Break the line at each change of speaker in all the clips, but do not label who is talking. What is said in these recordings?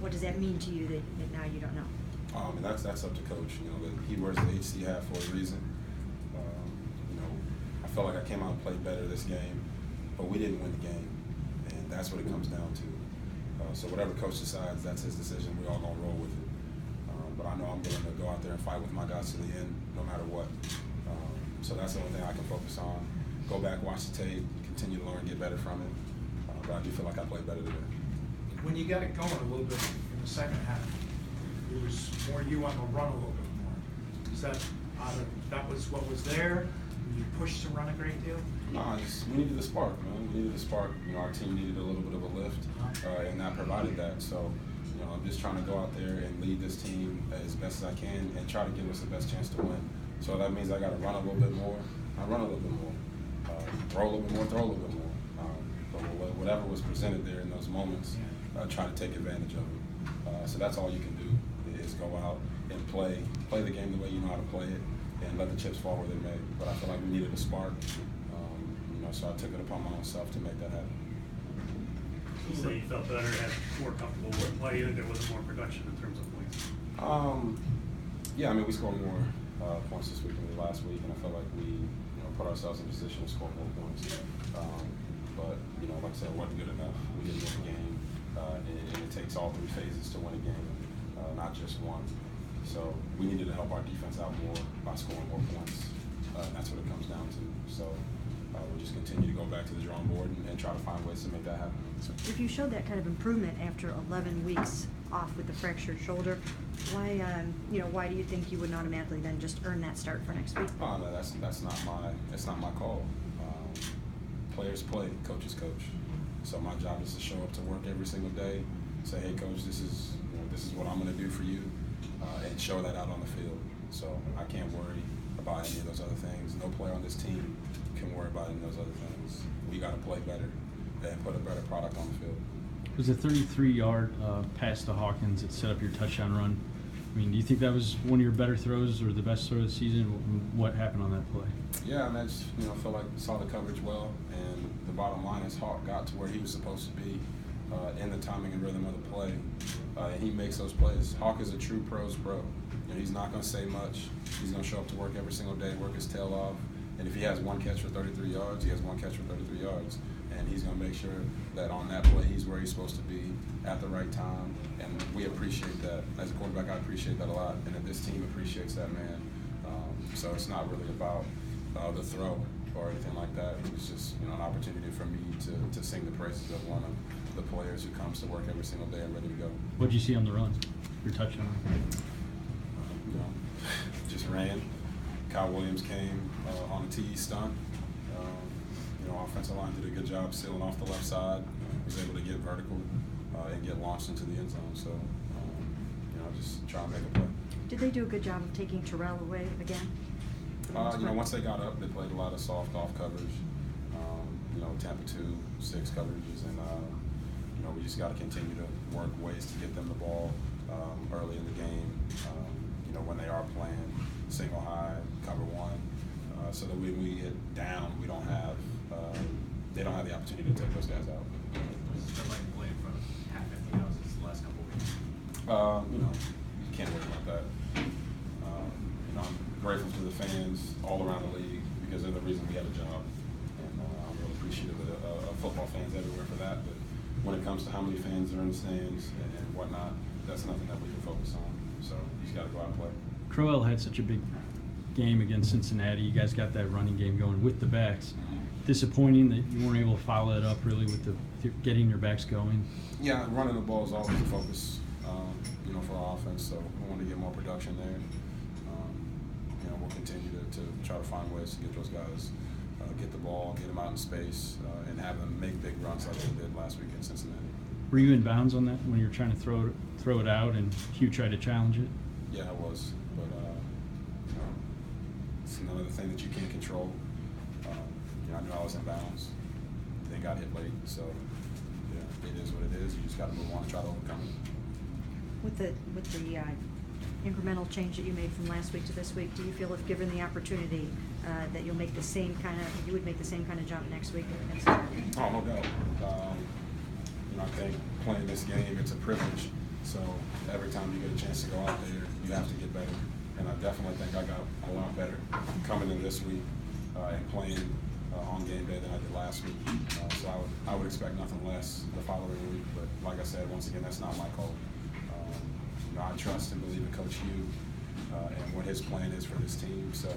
what does that mean to you that now you don't know?
And that's up to coach. You know, he wears the HC hat for a reason. You know, I felt like I came out and played better this game, but we didn't win the game, and that's what it comes down to. So whatever coach decides, that's his decision. We're all gonna roll with it. But I know I'm willing to go out there and fight with my guys to the end, no matter what. So that's the only thing I can focus on. Go back, watch the tape, continue to learn, get better from it. But I do feel like I played better today.
When you got it going a little bit in the second half, it was more you on the run a little bit more. Is that was what was there? You pushed to run a great deal?
No, we needed a spark, man. We needed a spark. You know, our team needed a little bit of a lift, and I provided that. So, you know, I'm just trying to go out there and lead this team as best as I can and try to give us the best chance to win. So that means I got to run a little bit more. I run a little bit more. Throw a little bit more, throw a little bit more. But whatever was presented there in those moments, try to take advantage of it. So that's all you can do is go out and play the game the way you know how to play it, and let the chips fall where they may. But I feel like we needed a spark, you know, so I took it upon my own self to make that happen.
You say you felt better, had more comfortable. Why do you think there wasn't more production in terms of points?
Yeah, I mean, we scored more points this week than we did last week, and I felt like we, you know, put ourselves in position to score more points. But, you know, like I said, it wasn't good enough. We didn't win the game, and it takes all three phases to win a game, not just one. So we needed to help our defense out more by scoring more points, and that's what it comes down to. So we'll just continue to go back to the drawing board and try to find ways to make that happen.
So if you showed that kind of improvement after 11 weeks off with the fractured shoulder, why do you think you would automatically then just earn that start for next week?
Oh, no, that's not my call. Players play, coaches coach. So my job is to show up to work every single day, say, hey coach, this is what I'm going to do for you, and show that out on the field. So I can't worry about any of those other things. No player on this team can worry about any of those other things. We got to play better and put a better product on the field.
It was a 33-yard pass to Hawkins that set up your touchdown run. I mean, do you think that was one of your better throws or the best throw of the season? What happened on that play?
Yeah, I mean, I just, felt like saw the coverage well, and the bottom line is Hawk got to where he was supposed to be in the timing and rhythm of the play, and he makes those plays. Hawk is a true pro's pro. You know, he's not going to say much. He's going to show up to work every single day, work his tail off, and if he has one catch for 33 yards, he has one catch for 33 yards. And he's going to make sure that on that play he's where he's supposed to be at the right time. And we appreciate that. As a quarterback, I appreciate that a lot. And this team appreciates that, man. So it's not really about the throw or anything like that. It was just an opportunity for me to sing the praises of one of the players who comes to work every single day and ready to go.
What did you see on the run? Your touchdown?
Just ran. Kyle Williams came on a TE stunt. Offensive line did a good job sealing off the left side. Was able to get vertical and get launched into the end zone. So, just try and make a play.
Did they do a good job of taking Terrell away again?
Once they got up, they played a lot of soft off coverage. Tampa 2-6 coverages, and we just got to continue to work ways to get them the ball early in the game. When they are playing single high, cover one, so that when we get down, we don't have. They don't have the opportunity to take those guys out.
What's it like playing in front of half-empty houses the last couple of weeks?
You can't worry about that. I'm grateful to the fans all around the league because they're the reason we have a job, and I'm really appreciative of football fans everywhere for that. But when it comes to how many fans are in the stands and whatnot, that's nothing that we can focus on. So you just got to go out and play.
Crowell had such a big game against Cincinnati. You guys got that running game going with the backs. Disappointing that you weren't able to follow it up really with getting your backs going.
Yeah, running the ball is always a focus, for our offense. So we want to get more production there. We'll continue to try to find ways to get those guys, get the ball, get them out in space, and have them make big runs like they did last week in Cincinnati.
Were you in bounds on that when you were trying to throw it out and Hugh tried to challenge it?
Yeah, I was, but it's another thing that you can't control. I knew I was in bounds. They got hit late, so yeah, it is what it is. You just got to move on and try to overcome it.
With the incremental change that you made from last week to this week, do you feel if given the opportunity that you would make the same kind of jump next week against?
Oh, no doubt. I think playing this game, it's a privilege So every time you get a chance to go out there, you have to get better. And I definitely think I got a lot better coming in this week and playing on game day than I did last week. So I would expect nothing less the following week. But like I said, once again, that's not my call. I trust and believe in Coach Hugh and what his plan is for this team. So,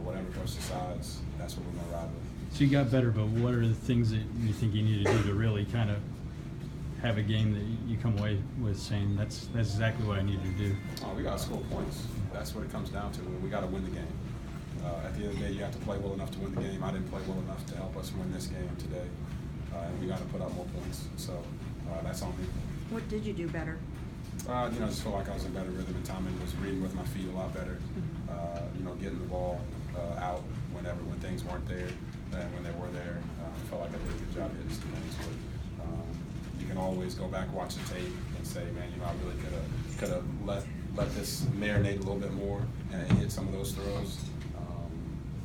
whatever Coach decides, that's what we're going to ride with.
So you got better, but what are the things that you think you need to do to really kind of have a game that you come away with saying that's exactly what I need to do?
Oh, we got to score points. That's what it comes down to. We got to win the game. At the end of the day, you have to play well enough to win the game. I didn't play well enough to help us win this game today, and we got to put up more points. So that's on me.
What did you do better?
I just feel like I was in better rhythm and timing. Was reading with my feet a lot better. Getting the ball out when things weren't there, and when they were there, I felt like I did a good job hitting some things. But you can always go back, watch the tape, and say, man, I really could have let this marinate a little bit more and hit some of those throws.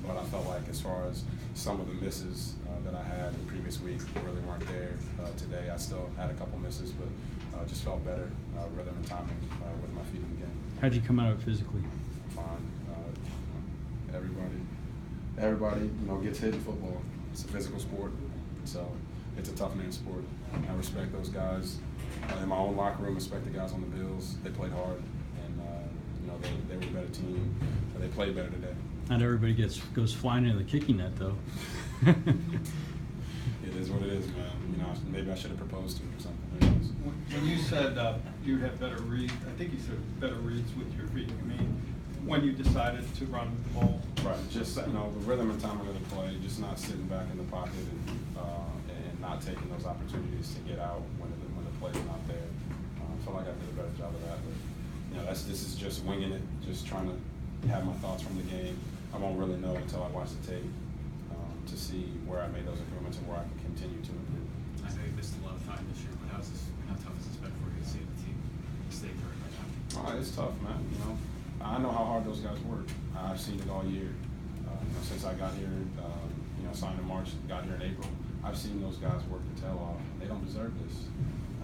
But I felt like as far as some of the misses that I had in the previous week really weren't there today. I still had a couple misses, but just felt better rhythm and timing with my feet in the game.
How'd you come out of it physically?
Fine. Everybody, gets hit in football. It's a physical sport, so it's a tough man's sport. I respect those guys. In my own locker room, respect the guys on the Bills. They played hard, and they were a better team. They played better today.
Not everybody goes flying into the kicking net, though.
It is what it is, man. Maybe I should have proposed to him or something.
When you said you had better reads, I think you said better reads with your feet. I mean, when you decided to run the ball.
Right, just the rhythm and timing of the play, just not sitting back in the pocket and not taking those opportunities to get out when the play's not there. I feel like I did a better job of that, but this is just winging it, just trying to have my thoughts from the game. I won't really know until I watch the tape to see where I made those improvements and where I can continue to improve.
I know you missed a lot of time this year, but how tough has this been for you to see the team stay during that time?
It's tough, man. I know how hard those guys work. I've seen it all year. Since I got here, signed in March, got here in April, I've seen those guys work their tail off. They don't deserve this.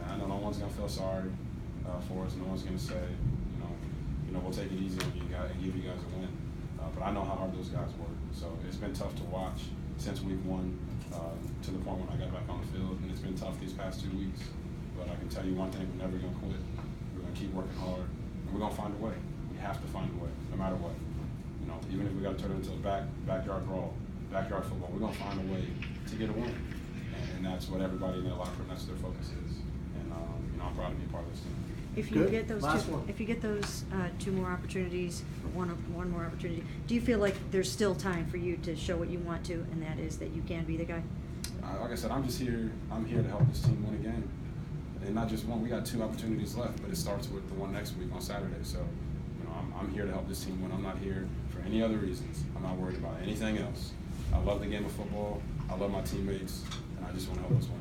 I know no one's gonna feel sorry for us. No one's gonna say, we'll take it easy on you guys and give you guys a win. But I know how hard those guys work. So it's been tough to watch since week one to the point when I got back on the field, and it's been tough these past 2 weeks. But I can tell you one thing: we're never gonna quit. We're gonna keep working hard, and we're gonna find a way. We have to find a way, no matter what. Even if we got to turn it into a backyard brawl, backyard football, we're gonna find a way to get a win. And that's what everybody in their locker room, that's their focus is. And I'm proud to be a part of this team.
If you
Good.
get those
Last one.
if you get those 2 more opportunities, or one more opportunity, do you feel like there's still time for you to show what you want to, and that is that you can be the guy?
Like I said, I'm here to help this team win a game, and not just one. We got 2 opportunities left, but it starts with the one next week on Saturday. So, I'm here to help this team win. I'm not here for any other reasons. I'm not worried about anything else. I love the game of football. I love my teammates, and I just want to help us win.